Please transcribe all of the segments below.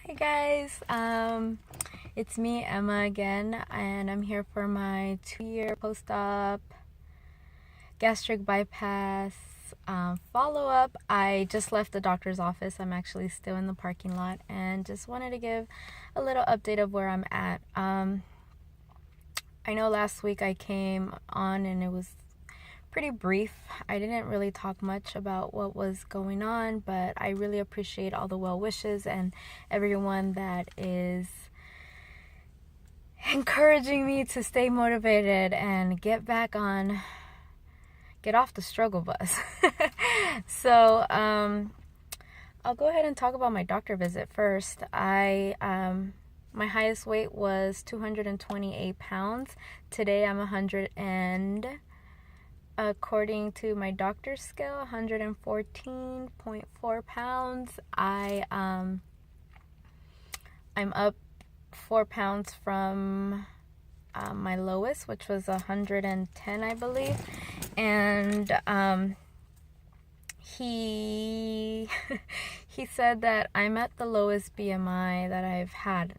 Hi guys, it's me Emma again, and I'm here for my 2-year post-op gastric bypass follow-up. I just left the doctor's office. I'm actually still in the parking lot and just wanted to give a little update of where I'm at. I know last week I came on and it was pretty brief. I didn't really talk much about what was going on, but I really appreciate all the well wishes and everyone that is encouraging me to stay motivated and get off the struggle bus. So I'll go ahead and talk about my doctor visit first. My highest weight was 228 pounds. Today I'm 100 and, according to my doctor's scale, 114.4 pounds. I'm up 4 pounds from my lowest, which was 110, I believe. And he he said that I'm at the lowest BMI that I've had.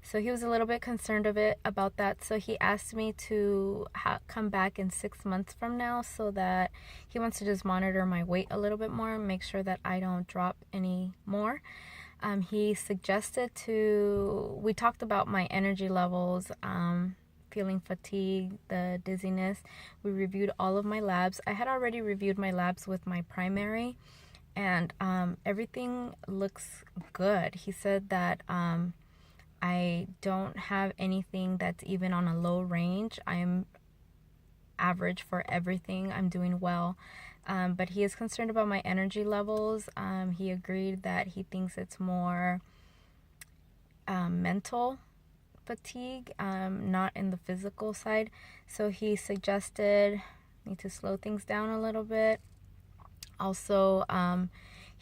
So he was a little bit concerned about that. So he asked me to come back in 6 months from now, so that he wants to just monitor my weight a little bit more and make sure that I don't drop any more. He suggested we talked about my energy levels, feeling fatigue, the dizziness. We reviewed all of my labs. I had already reviewed my labs with my primary, and everything looks good. He said that I don't have anything that's even on a low range. I'm average for everything. I'm doing well. But he is concerned about my energy levels. He agreed that he thinks it's more mental fatigue, not in the physical side. So he suggested I need to slow things down a little bit. Also,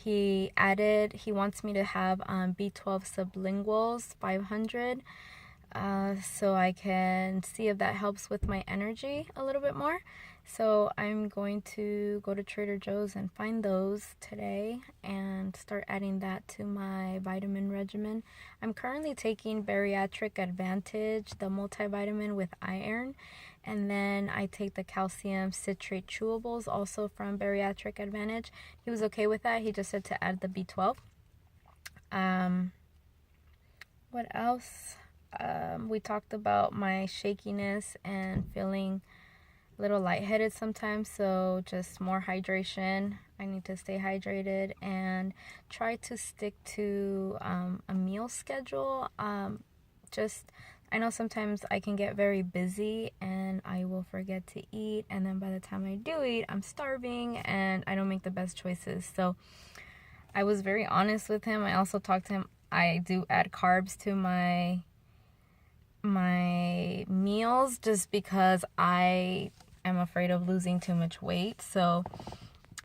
he wants me to have B12 sublinguals 500, so I can see if that helps with my energy a little bit more. So I'm going to go to Trader Joe's and find those today and start adding that to my vitamin regimen. I'm currently taking Bariatric Advantage, the multivitamin with iron, and then I take the calcium citrate chewables also from Bariatric Advantage. He was okay with that. He just said to add the B12. What else? We talked about my shakiness and feeling a little lightheaded sometimes, so just more hydration. I need to stay hydrated and try to stick to a meal schedule. I know sometimes I can get very busy and I will forget to eat, and then by the time I do eat, I'm starving and I don't make the best choices. So I was very honest with him. I also talked to him. I do add carbs to my meals just because I am afraid of losing too much weight. So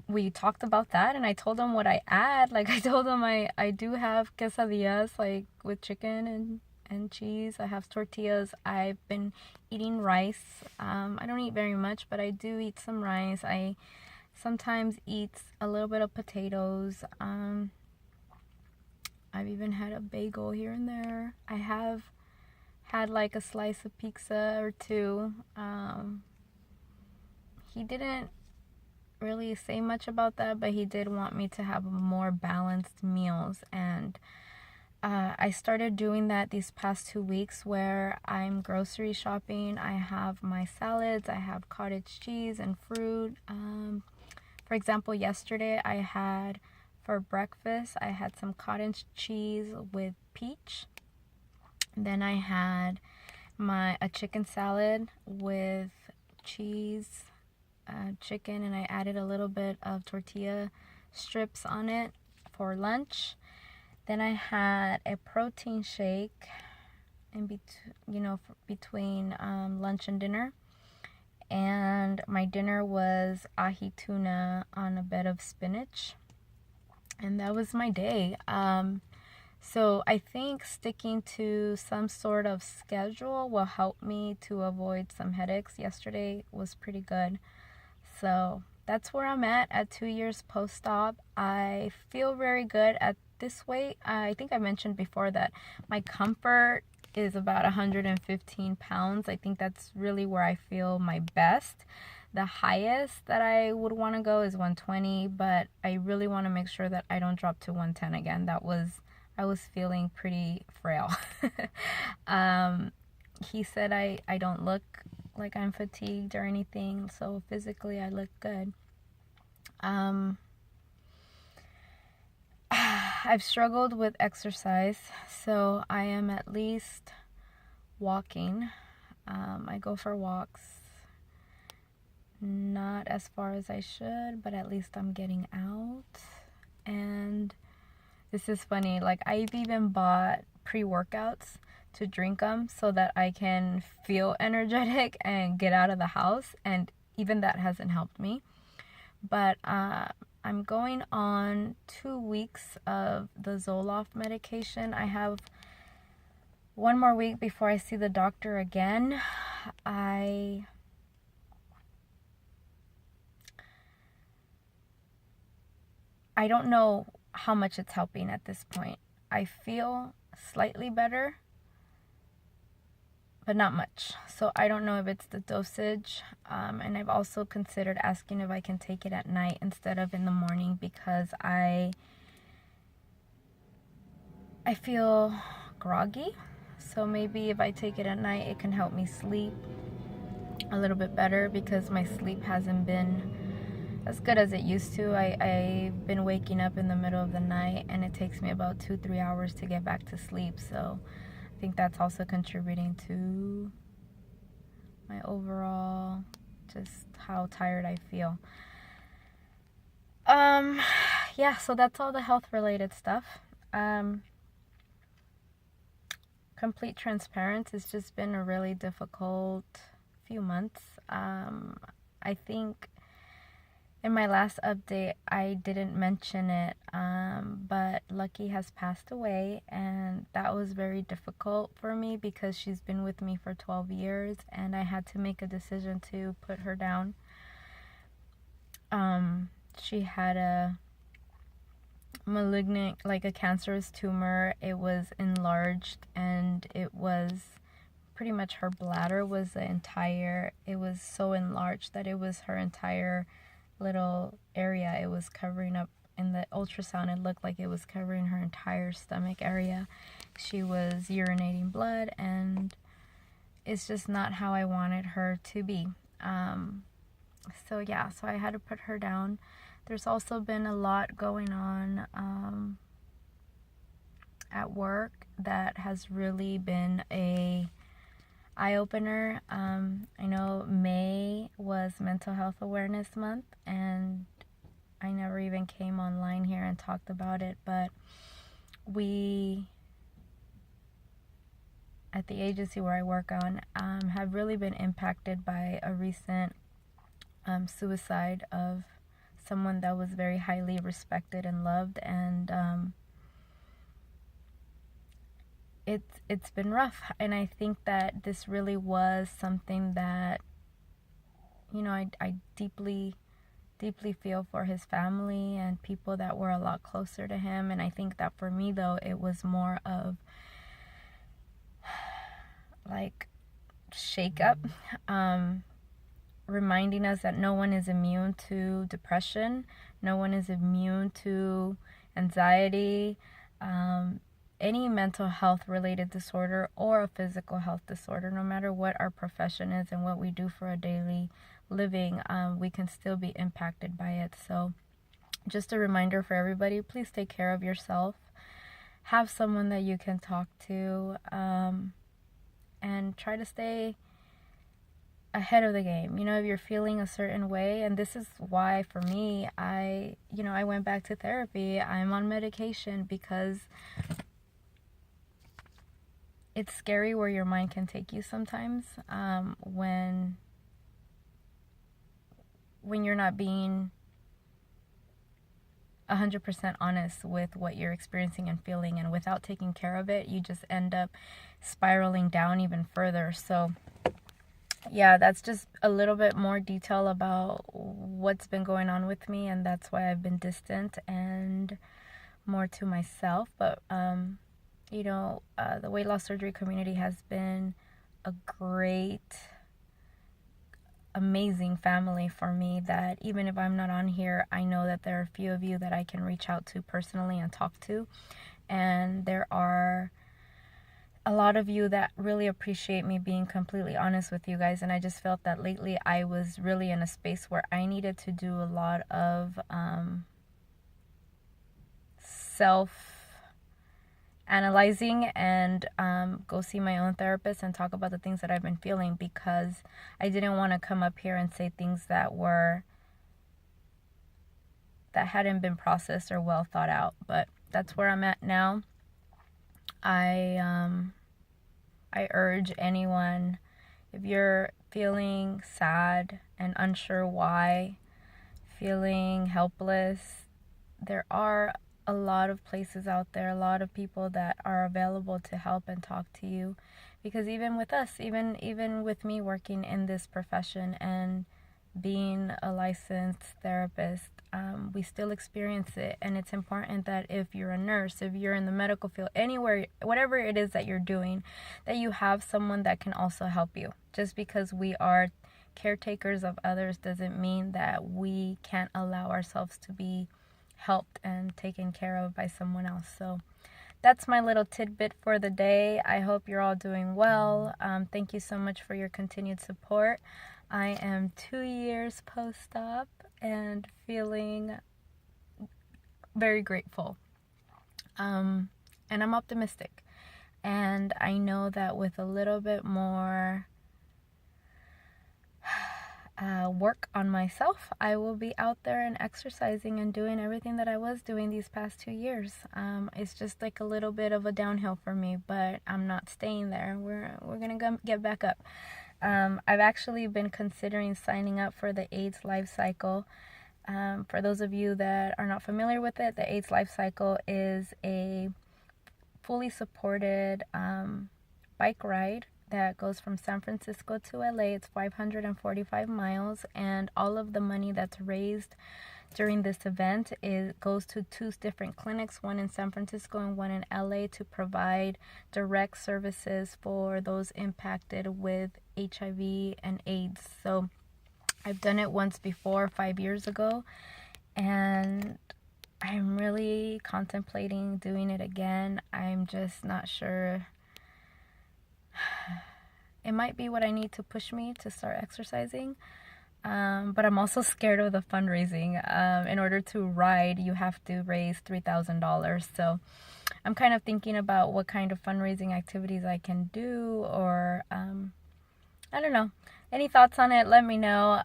we talked about that, and I told him what I add. Like, I told him I do have quesadillas, like with chicken and cheese. I have tortillas. I've been eating rice. I don't eat very much, but I do eat some rice. I sometimes eat a little bit of potatoes. I've even had a bagel here and there. I have had like a slice of pizza or two. He didn't really say much about that, but he did want me to have more balanced meals, and I started doing that these past 2 weeks, where I'm grocery shopping. I have my salads, I have cottage cheese and fruit. For example, yesterday for breakfast I had some cottage cheese with peach. Then I had a chicken salad with cheese, chicken, and I added a little bit of tortilla strips on it for lunch. Then I had a protein shake between lunch and dinner. And my dinner was ahi tuna on a bed of spinach. And that was my day. So I think sticking to some sort of schedule will help me to avoid some headaches. Yesterday was pretty good. So that's where I'm at 2 years post-op. I feel very good at this weight. I think I mentioned before that my comfort is about 115 pounds. I think that's really where I feel my best. The highest that I would want to go is 120, but I really want to make sure that I don't drop to 110 again. I was feeling pretty frail. He said I don't look like I'm fatigued or anything, so physically I look good. I've struggled with exercise, so I am at least walking. I go for walks, not as far as I should, but at least I'm getting out. And this is funny, like I've even bought pre-workouts to drink them so that I can feel energetic and get out of the house, and even that hasn't helped me. But I'm going on 2 weeks of the Zoloft medication. I have one more week before I see the doctor again. I don't know how much it's helping at this point. I feel slightly better, but not much. So I don't know if it's the dosage. And I've also considered asking if I can take it at night instead of in the morning, because I feel groggy. So maybe if I take it at night, it can help me sleep a little bit better, because my sleep hasn't been as good as it used to. I've been waking up in the middle of the night, and it takes me about 2-3 hours to get back to sleep. So I think that's also contributing to my overall, just how tired I feel. Yeah, so that's all the health related stuff. Complete transparency, it's just been a really difficult few months. I think in my last update I didn't mention it, but Lucky has passed away, and that was very difficult for me because she's been with me for 12 years and I had to make a decision to put her down. She had a malignant, like a cancerous tumor. It was enlarged, and it was pretty much her bladder was it was so enlarged that it was her entire little area. It was covering up. In the ultrasound, it looked like it was covering her entire stomach area. She was urinating blood, and it's just not how I wanted her to be. So I had to put her down. There's also been a lot going on at work that has really been a eye-opener. I know May was Mental Health Awareness Month, and I never even came online here and talked about it, but we at the agency where I work on have really been impacted by a recent suicide of someone that was very highly respected and loved, and it's been rough. And I think that this really was something that, I deeply feel for his family and people that were a lot closer to him. And I think that for me, though, it was more of like shake up, reminding us that no one is immune to depression, no one is immune to anxiety, any mental health related disorder or a physical health disorder. No matter what our profession is and what we do for a daily living, we can still be impacted by it. So just a reminder for everybody, please take care of yourself. Have someone that you can talk to, and try to stay ahead of the game. If you're feeling a certain way, and this is why for me, I went back to therapy. I'm on medication because it's scary where your mind can take you sometimes, when you're not being 100% honest with what you're experiencing and feeling, and without taking care of it, you just end up spiraling down even further. So that's just a little bit more detail about what's been going on with me, and that's why I've been distant. And more to myself. But you know, the weight loss surgery community has been a great, amazing family for me, that even if I'm not on here, I know that there are a few of you that I can reach out to personally and talk to. And there are a lot of you that really appreciate me being completely honest with you guys. And I just felt that lately I was really in a space where I needed to do a lot of self-analyzing and go see my own therapist and talk about the things that I've been feeling, because I didn't want to come up here and say things that hadn't been processed or well thought out. But that's where I'm at now. I urge anyone, if you're feeling sad and unsure why, feeling helpless, there are a lot of places out there, a lot of people that are available to help and talk to you. Because even with us, even with me working in this profession and being a licensed therapist, we still experience it. And it's important that if you're a nurse, if you're in the medical field, anywhere, whatever it is that you're doing, that you have someone that can also help you. Just because we are caretakers of others doesn't mean that we can't allow ourselves to be helped and taken care of by someone else. So that's my little tidbit for the day. I hope you're all doing well. Thank you so much for your continued support. I am 2 years post-op and feeling very grateful. And I'm optimistic. And I know that with a little bit more work on myself, I will be out there and exercising and doing everything that I was doing these past 2 years. It's just like a little bit of a downhill for me, but I'm not staying there. We're gonna get back up. I've actually been considering signing up for the AIDS Life Cycle. For those of you that are not familiar with it, the AIDS Life Cycle is a fully supported bike ride that goes from San Francisco to LA. It's 545 miles, and all of the money that's raised during this event goes to 2 different clinics, one in San Francisco and one in LA, to provide direct services for those impacted with HIV and AIDS. So I've done it once before, 5 years ago, and I'm really contemplating doing it again. I'm just not sure. It might be what I need to push me to start exercising. But I'm also scared of the fundraising. In order to ride, you have to raise $3,000. So I'm kind of thinking about what kind of fundraising activities I can do, or I don't know. Any thoughts on it? Let me know.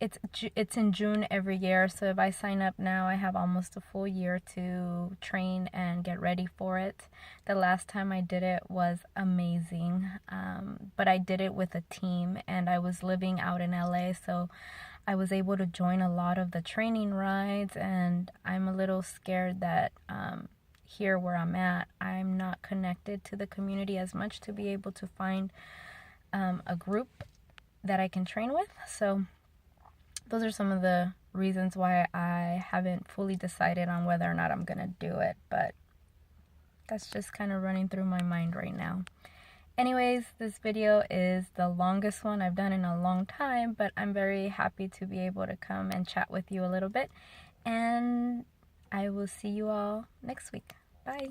It's in June every year, so if I sign up now, I have almost a full year to train and get ready for it. The last time I did it was amazing, but I did it with a team, and I was living out in LA, so I was able to join a lot of the training rides, and I'm a little scared that here where I'm at, I'm not connected to the community as much to be able to find a group that I can train with. So those are some of the reasons why I haven't fully decided on whether or not I'm going to do it, but that's just kind of running through my mind right now. Anyways, this video is the longest one I've done in a long time, but I'm very happy to be able to come and chat with you a little bit, and I will see you all next week. Bye.